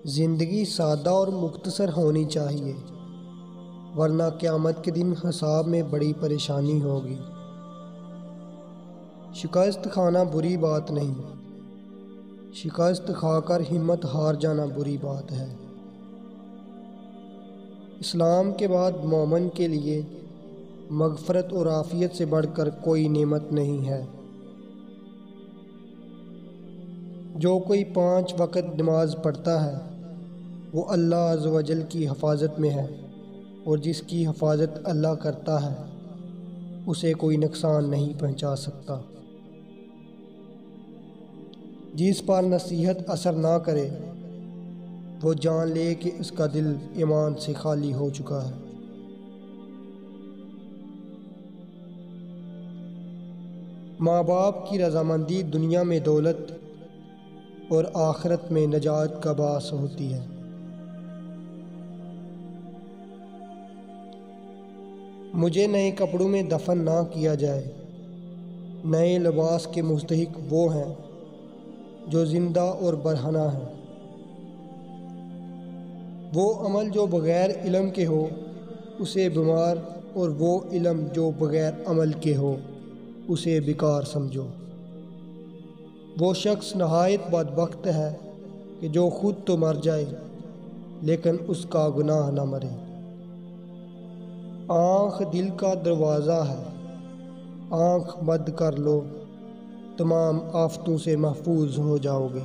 زندگی سادہ اور مختصر ہونی چاہیے، ورنہ قیامت کے دن حساب میں بڑی پریشانی ہوگی۔ شکست کھانا بری بات نہیں، شکست کھا کر ہمت ہار جانا بری بات ہے۔ اسلام کے بعد مومن کے لیے مغفرت اور عافیت سے بڑھ کر کوئی نعمت نہیں ہے۔ جو کوئی 5 وقت نماز پڑھتا ہے وہ اللہ عز و جل کی حفاظت میں ہے، اور جس کی حفاظت اللہ کرتا ہے اسے کوئی نقصان نہیں پہنچا سکتا۔ جس پر نصیحت اثر نہ کرے وہ جان لے کہ اس کا دل ایمان سے خالی ہو چکا ہے۔ ماں باپ کی رضامندی دنیا میں دولت اور آخرت میں نجات کا باعث ہوتی ہے۔ مجھے نئے کپڑوں میں دفن نہ کیا جائے۔ نئے لباس کے مستحق وہ ہیں جو زندہ اور برہنہ ہیں۔ وہ عمل جو بغیر علم کے ہو اسے بیمار، اور وہ علم جو بغیر عمل کے ہو اسے بیکار سمجھو۔ وہ شخص نہایت بدبخت ہے کہ جو خود تو مر جائے لیکن اس کا گناہ نہ مرے۔ آنکھ دل کا دروازہ ہے، آنکھ بند کر لو، تمام آفتوں سے محفوظ ہو جاؤ گے۔